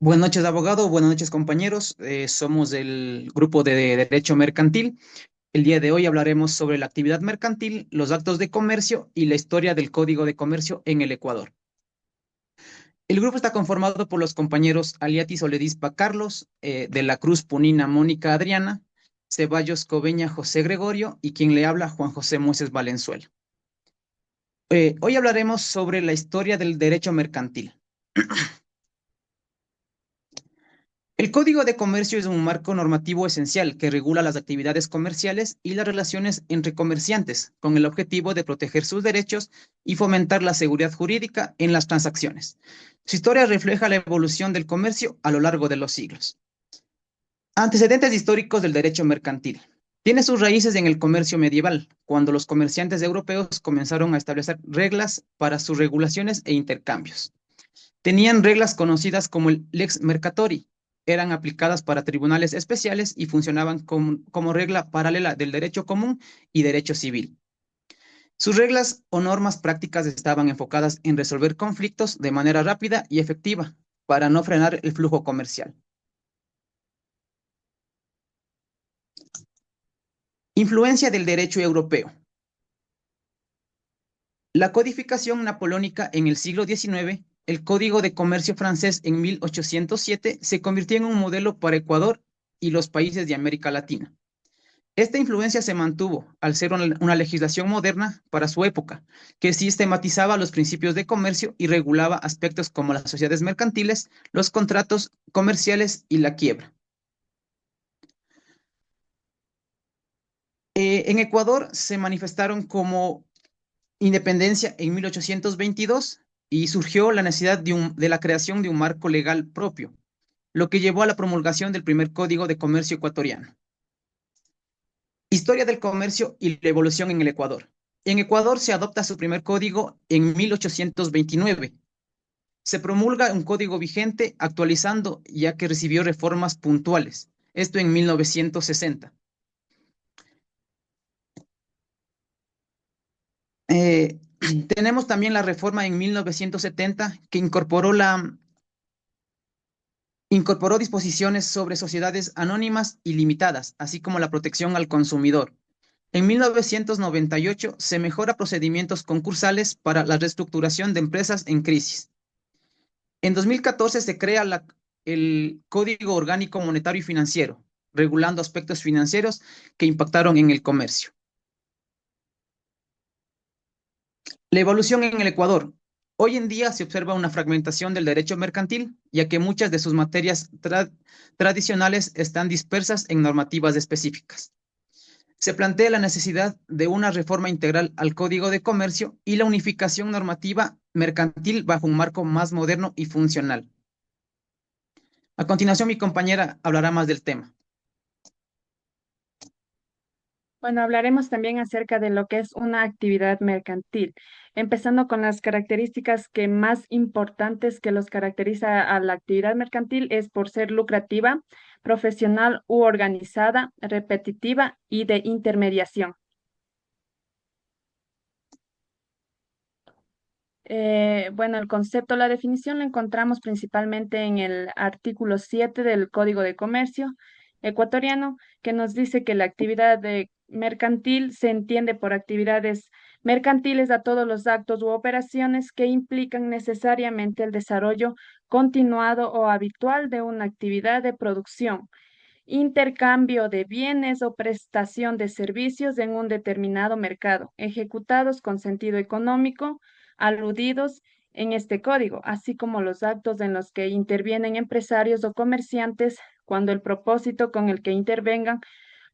Buenas noches, abogado. Buenas noches, compañeros. Somos del grupo de Derecho Mercantil. El día de hoy hablaremos sobre la actividad mercantil, los actos de comercio y la historia del Código de Comercio en el Ecuador. El grupo está conformado por los compañeros Aliatis Oledispa Carlos, de la Cruz Punina Mónica Adriana, Ceballos Coveña José Gregorio y quien le habla Juan José Moses Valenzuela. Hoy hablaremos sobre la historia del derecho mercantil. El Código de Comercio es un marco normativo esencial que regula las actividades comerciales y las relaciones entre comerciantes, con el objetivo de proteger sus derechos y fomentar la seguridad jurídica en las transacciones. Su historia refleja la evolución del comercio a lo largo de los siglos. Antecedentes históricos del derecho mercantil. Tiene sus raíces en el comercio medieval, cuando los comerciantes europeos comenzaron a establecer reglas para sus regulaciones e intercambios. Tenían reglas conocidas como el lex mercatori, eran aplicadas para tribunales especiales y funcionaban como regla paralela del derecho común y derecho civil. Sus reglas o normas prácticas estaban enfocadas en resolver conflictos de manera rápida y efectiva para no frenar el flujo comercial. Influencia del derecho europeo. La codificación napoleónica en el siglo XIX, el Código de Comercio francés en 1807, se convirtió en un modelo para Ecuador y los países de América Latina. Esta influencia se mantuvo al ser una legislación moderna para su época, que sistematizaba los principios de comercio y regulaba aspectos como las sociedades mercantiles, los contratos comerciales y la quiebra. En Ecuador se manifestaron como independencia en 1822 y surgió la necesidad de la creación de un marco legal propio, lo que llevó a la promulgación del primer Código de Comercio ecuatoriano. Historia del comercio y la evolución en el Ecuador. En Ecuador se adopta su primer código en 1829. Se promulga un código vigente actualizando ya que recibió reformas puntuales. Esto en 1960. Eh, Tenemos también la reforma en 1970 que incorporó disposiciones sobre sociedades anónimas y limitadas, así como la protección al consumidor. En 1998 se mejora procedimientos concursales para la reestructuración de empresas en crisis. En 2014 se crea el Código Orgánico Monetario y Financiero, regulando aspectos financieros que impactaron en el comercio. La evolución en el Ecuador. Hoy en día se observa una fragmentación del derecho mercantil, ya que muchas de sus materias tradicionales están dispersas en normativas específicas. Se plantea la necesidad de una reforma integral al Código de Comercio y la unificación normativa mercantil bajo un marco más moderno y funcional. A continuación, mi compañera hablará más del tema. Bueno, hablaremos también acerca de lo que es una actividad mercantil, empezando con las características que más importantes que los caracteriza a la actividad mercantil es por ser lucrativa, profesional u organizada, repetitiva y de intermediación. Bueno, el concepto, la definición la encontramos principalmente en el artículo 7 del Código de Comercio ecuatoriano, que nos dice que la actividad de mercantil se entiende por actividades mercantiles a todos los actos u operaciones que implican necesariamente el desarrollo continuado o habitual de una actividad de producción, intercambio de bienes o prestación de servicios en un determinado mercado, ejecutados con sentido económico, aludidos en este código, así como los actos en los que intervienen empresarios o comerciantes cuando el propósito con el que intervengan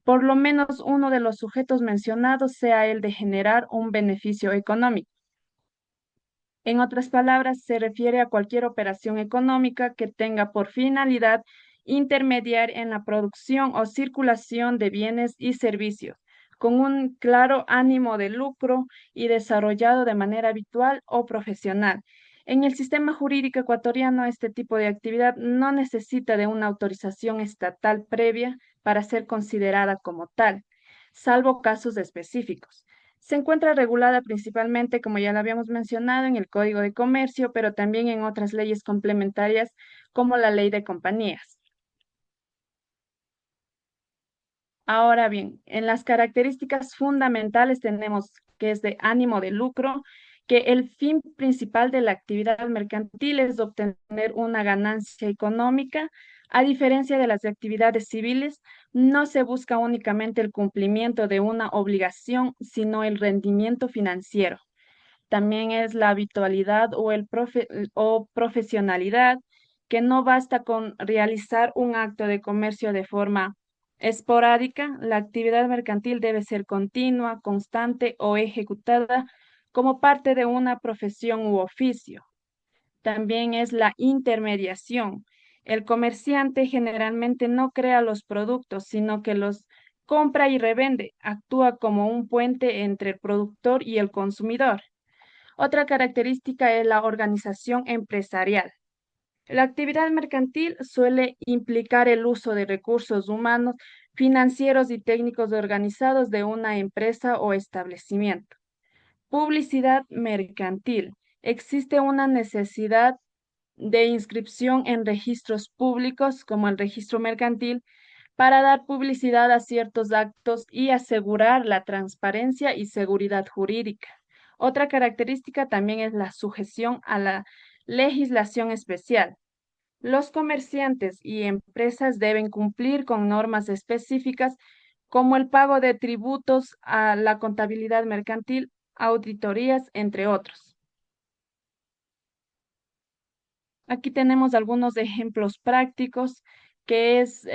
por lo menos uno de los sujetos mencionados sea el de generar un beneficio económico. En otras palabras, se refiere a cualquier operación económica que tenga por finalidad intermediar en la producción o circulación de bienes y servicios, con un claro ánimo de lucro y desarrollado de manera habitual o profesional. En el sistema jurídico ecuatoriano, este tipo de actividad no necesita de una autorización estatal previa para ser considerada como tal, salvo casos específicos. Se encuentra regulada principalmente, como ya lo habíamos mencionado, en el Código de Comercio, pero también en otras leyes complementarias como la Ley de Compañías. Ahora bien, en las características fundamentales tenemos que es de ánimo de lucro, que el fin principal de la actividad mercantil es obtener una ganancia económica. A diferencia de las actividades civiles, no se busca únicamente el cumplimiento de una obligación, sino el rendimiento financiero. También es la habitualidad o profesionalidad, que no basta con realizar un acto de comercio de forma esporádica. La actividad mercantil debe ser continua, constante o ejecutada como parte de una profesión u oficio. También es la intermediación. El comerciante generalmente no crea los productos, sino que los compra y revende. Actúa como un puente entre el productor y el consumidor. Otra característica es la organización empresarial. La actividad mercantil suele implicar el uso de recursos humanos, financieros y técnicos organizados de una empresa o establecimiento. Publicidad mercantil. Existe una necesidad de inscripción en registros públicos, como el registro mercantil, para dar publicidad a ciertos actos y asegurar la transparencia y seguridad jurídica. Otra característica también es la sujeción a la legislación especial. Los comerciantes y empresas deben cumplir con normas específicas como el pago de tributos a la contabilidad mercantil, auditorías, entre otros. Aquí tenemos algunos ejemplos prácticos, que es,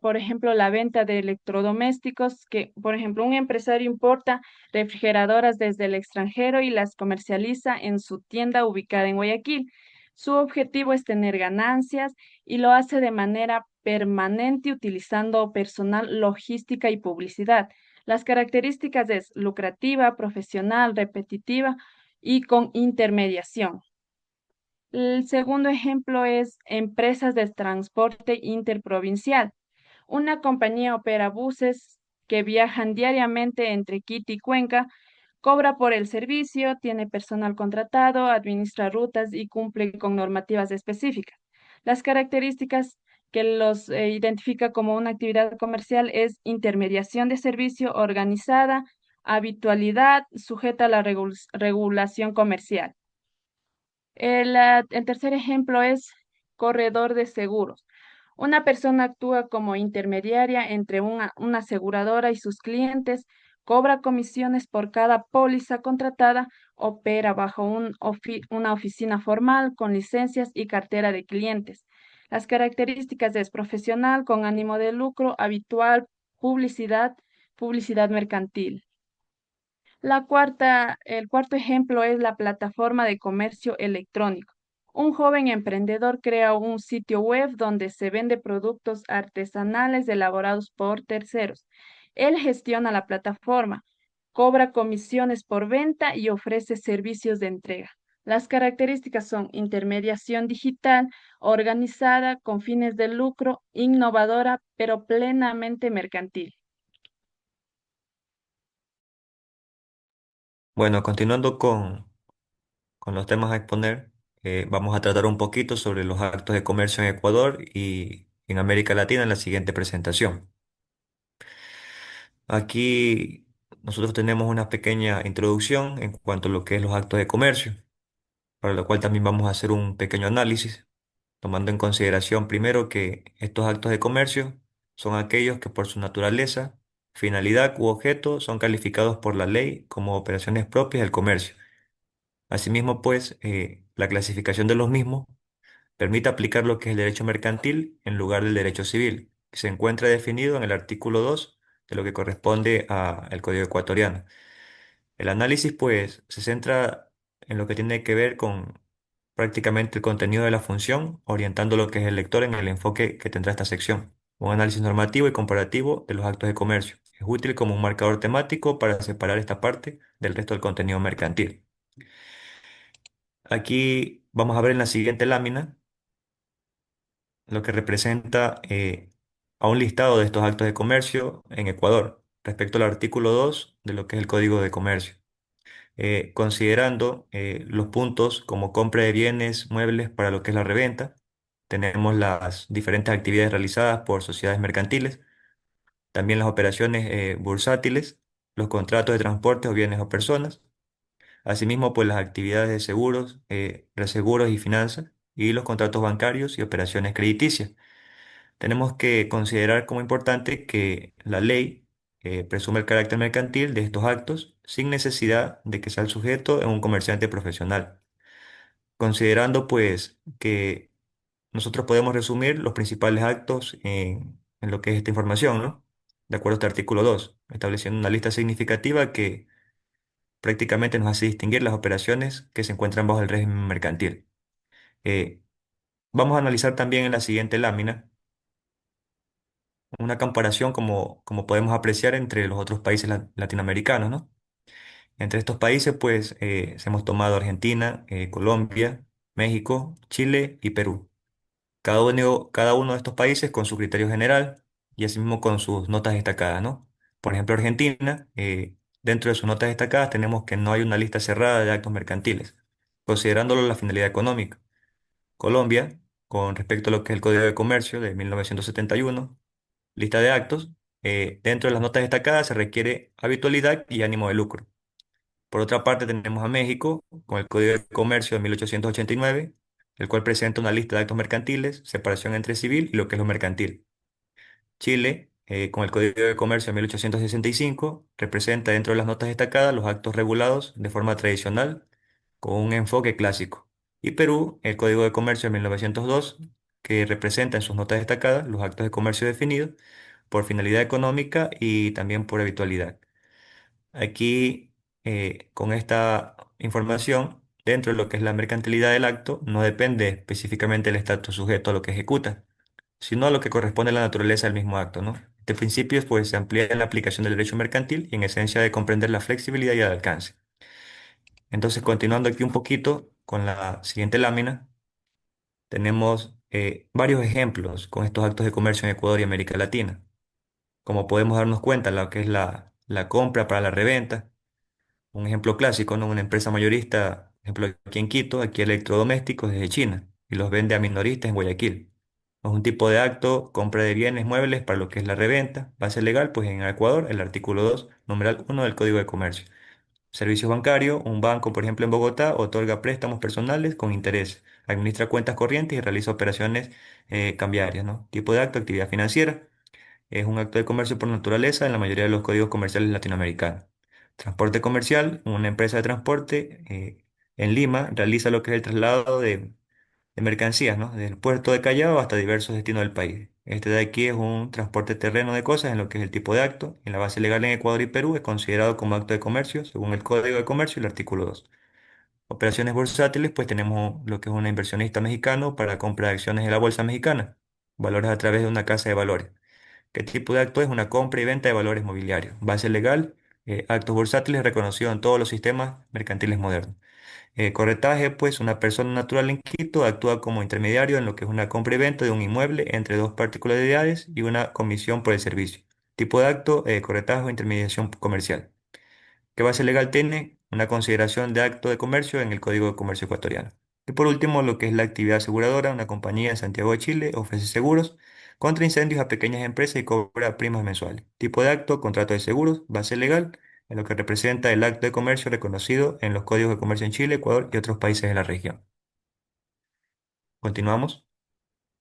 por ejemplo, la venta de electrodomésticos, que, por ejemplo, un empresario importa refrigeradoras desde el extranjero y las comercializa en su tienda ubicada en Guayaquil. Su objetivo es tener ganancias y lo hace de manera permanente utilizando personal, logística y publicidad. Las características es lucrativa, profesional, repetitiva y con intermediación. El segundo ejemplo es empresas de transporte interprovincial. Una compañía opera buses que viajan diariamente entre Quito y Cuenca, cobra por el servicio, tiene personal contratado, administra rutas y cumple con normativas específicas. Las características que los identifica como una actividad comercial es intermediación de servicio organizada, habitualidad, sujeta a la regulación comercial. El tercer ejemplo es corredor de seguros. Una persona actúa como intermediaria entre una aseguradora y sus clientes, cobra comisiones por cada póliza contratada, opera bajo una oficina formal con licencias y cartera de clientes. Las características es profesional, con ánimo de lucro, habitual, publicidad, publicidad mercantil. El cuarto ejemplo es la plataforma de comercio electrónico. Un joven emprendedor crea un sitio web donde se vende productos artesanales elaborados por terceros. Él gestiona la plataforma, cobra comisiones por venta y ofrece servicios de entrega. Las características son intermediación digital, organizada, con fines de lucro, innovadora, pero plenamente mercantil. Bueno, continuando con los temas a exponer, vamos a tratar un poquito sobre los actos de comercio en Ecuador y en América Latina en la siguiente presentación. Aquí nosotros tenemos una pequeña introducción en cuanto a lo que es los actos de comercio, para lo cual también vamos a hacer un pequeño análisis, tomando en consideración primero que estos actos de comercio son aquellos que por su naturaleza, finalidad u objeto son calificados por la ley como operaciones propias del comercio. Asimismo, pues, la clasificación de los mismos permite aplicar lo que es el derecho mercantil en lugar del derecho civil, que se encuentra definido en el artículo 2 de lo que corresponde al Código ecuatoriano. El análisis, pues, se centra en lo que tiene que ver con prácticamente el contenido de la función, orientando lo que es el lector en el enfoque que tendrá esta sección. Un análisis normativo y comparativo de los actos de comercio. Es útil como un marcador temático para separar esta parte del resto del contenido mercantil. Aquí vamos a ver en la siguiente lámina lo que representa a un listado de estos actos de comercio en Ecuador respecto al artículo 2 de lo que es el Código de Comercio. considerando los puntos como compra de bienes muebles para lo que es la reventa. Tenemos las diferentes actividades realizadas por sociedades mercantiles, también las operaciones bursátiles, los contratos de transporte o bienes o personas, asimismo pues las actividades de seguros, reaseguros y finanzas, y los contratos bancarios y operaciones crediticias. Tenemos que considerar como importante que la ley presume el carácter mercantil de estos actos sin necesidad de que sea el sujeto en un comerciante profesional, considerando pues que nosotros podemos resumir los principales actos en lo que es esta información, ¿no? De acuerdo a este artículo 2, estableciendo una lista significativa que prácticamente nos hace distinguir las operaciones que se encuentran bajo el régimen mercantil. Eh, Vamos a analizar también en la siguiente lámina una comparación como podemos apreciar entre los otros países latinoamericanos, ¿no? Entre estos países, pues, hemos tomado Argentina, Colombia, México, Chile y Perú. Cada uno de estos países con su criterio general y asimismo con sus notas destacadas, ¿no? Por ejemplo, Argentina, dentro de sus notas destacadas tenemos que no hay una lista cerrada de actos mercantiles, considerándolo la finalidad económica. Colombia, con respecto a lo que es el Código de Comercio de 1971, lista de actos, dentro de las notas destacadas se requiere habitualidad y ánimo de lucro. Por otra parte, tenemos a México con el Código de Comercio de 1889, el cual presenta una lista de actos mercantiles, separación entre civil y lo que es lo mercantil. Chile, con el Código de Comercio de 1865, representa dentro de las notas destacadas los actos regulados de forma tradicional con un enfoque clásico. Y Perú, el Código de Comercio de 1902, que representa en sus notas destacadas los actos de comercio definidos por finalidad económica y también por habitualidad. Aquí, con esta información, dentro de lo que es la mercantilidad del acto, no depende específicamente del estatus sujeto a lo que ejecuta, sino a lo que corresponde a la naturaleza del mismo acto, ¿no? Este principio, pues, se amplía en la aplicación del derecho mercantil y en esencia de comprender la flexibilidad y el alcance. Entonces, continuando aquí un poquito con la siguiente lámina, tenemos varios ejemplos con estos actos de comercio en Ecuador y América Latina. Como podemos darnos cuenta, lo que es la compra para la reventa. Un ejemplo clásico, ¿no? Una empresa mayorista, ejemplo aquí en Quito, aquí electrodomésticos desde China y los vende a minoristas en Guayaquil. Es un tipo de acto, compra de bienes muebles para lo que es la reventa, base legal, pues en Ecuador, el artículo 2 numeral 1 del Código de Comercio. Servicios bancarios, un banco, por ejemplo, en Bogotá, otorga préstamos personales con interés, administra cuentas corrientes y realiza operaciones cambiarias, ¿no? Tipo de acto, actividad financiera. Es un acto de comercio por naturaleza en la mayoría de los códigos comerciales latinoamericanos. Transporte comercial, una empresa de transporte en Lima realiza lo que es el traslado de mercancías, ¿no? Del puerto de Callao hasta diversos destinos del país. Este de aquí es un transporte terreno de cosas en lo que es el tipo de acto. En la base legal en Ecuador y Perú es considerado como acto de comercio según el Código de Comercio y el artículo 2. Operaciones bursátiles, pues tenemos lo que es un inversionista mexicano para compra de acciones de la bolsa mexicana, valores a través de una casa de valores. ¿Qué tipo de acto es? Una compra y venta de valores mobiliarios. Base legal, actos bursátiles reconocidos en todos los sistemas mercantiles modernos. Corretaje, pues una persona natural en Quito actúa como intermediario en lo que es una compra y venta de un inmueble entre dos particularidades y una comisión por el servicio. Tipo de acto, corretaje o intermediación comercial. ¿Qué base legal tiene? Una consideración de acto de comercio en el Código de Comercio ecuatoriano. Y por último, lo que es la actividad aseguradora, una compañía en Santiago de Chile ofrece seguros contra incendios a pequeñas empresas y cobra primas mensuales. Tipo de acto, contrato de seguros, base legal, en lo que representa el acto de comercio reconocido en los códigos de comercio en Chile, Ecuador y otros países de la región. Continuamos.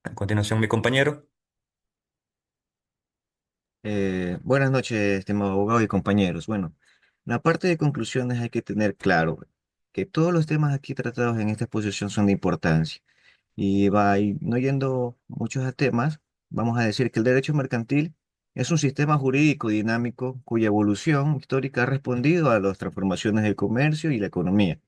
A continuación, mi compañero. Buenas noches, estimado abogado y compañeros. Bueno, la parte de conclusiones hay que tener claro que todos los temas aquí tratados en esta exposición son de importancia. Y no yendo muchos a temas, vamos a decir que el derecho mercantil es un sistema jurídico dinámico cuya evolución histórica ha respondido a las transformaciones del comercio y la economía.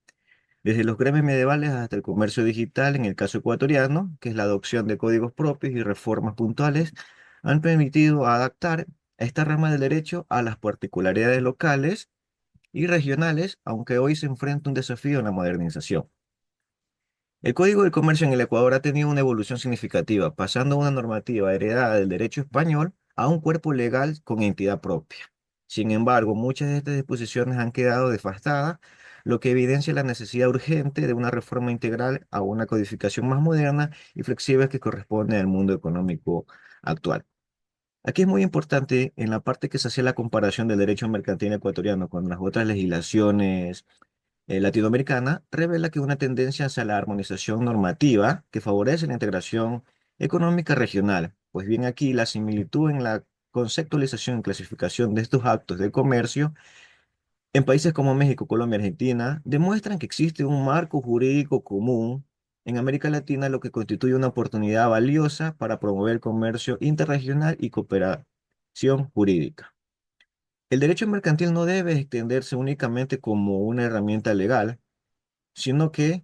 Desde los gremios medievales hasta el comercio digital, en el caso ecuatoriano, que es la adopción de códigos propios y reformas puntuales, han permitido adaptar esta rama del derecho a las particularidades locales y regionales, aunque hoy se enfrenta un desafío en la modernización. El Código de Comercio en el Ecuador ha tenido una evolución significativa, pasando de una normativa heredada del derecho español a un cuerpo legal con entidad propia. Sin embargo, muchas de estas disposiciones han quedado desfasadas lo que evidencia la necesidad urgente de una reforma integral a una codificación más moderna y flexible que corresponde al mundo económico actual. Aquí es muy importante en la parte que se hacía la comparación del derecho mercantil ecuatoriano con las otras legislaciones latinoamericanas, revela que una tendencia hacia la armonización normativa que favorece la integración económica regional. Pues bien, aquí la similitud en la conceptualización y clasificación de estos actos de comercio en países como México, Colombia, Argentina, demuestran que existe un marco jurídico común en América Latina, lo que constituye una oportunidad valiosa para promover el comercio interregional y cooperación jurídica. El derecho mercantil no debe extenderse únicamente como una herramienta legal, sino que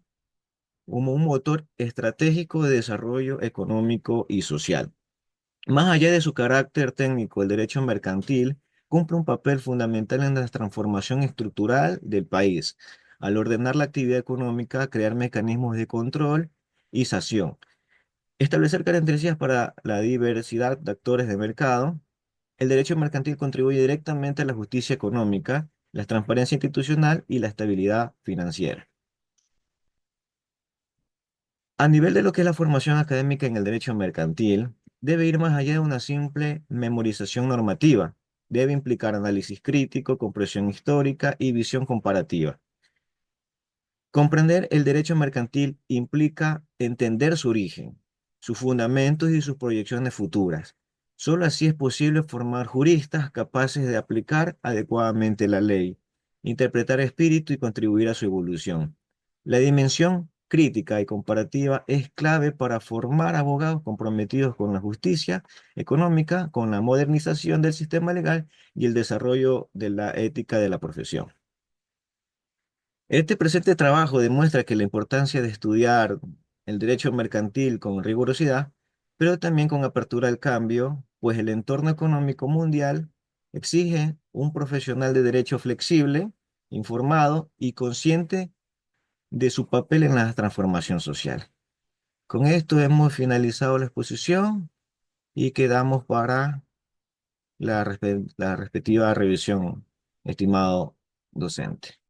como un motor estratégico de desarrollo económico y social. Más allá de su carácter técnico, el derecho mercantil cumple un papel fundamental en la transformación estructural del país, al ordenar la actividad económica, crear mecanismos de control y sanción, establecer características para la diversidad de actores de mercado. El derecho mercantil contribuye directamente a la justicia económica, la transparencia institucional y la estabilidad financiera. A nivel de lo que es la formación académica en el derecho mercantil, debe ir más allá de una simple memorización normativa. Debe implicar análisis crítico, comprensión histórica y visión comparativa. Comprender el derecho mercantil implica entender su origen, sus fundamentos y sus proyecciones futuras. Solo así es posible formar juristas capaces de aplicar adecuadamente la ley, interpretar espíritu y contribuir a su evolución. La dimensión crítica y comparativa es clave para formar abogados comprometidos con la justicia económica, con la modernización del sistema legal y el desarrollo de la ética de la profesión. Este presente trabajo demuestra que la importancia de estudiar el derecho mercantil con rigurosidad, pero también con apertura al cambio, pues el entorno económico mundial exige un profesional de derecho flexible, informado y consciente de su papel en la transformación social. Con esto hemos finalizado la exposición y quedamos para la respectiva revisión, estimado docente.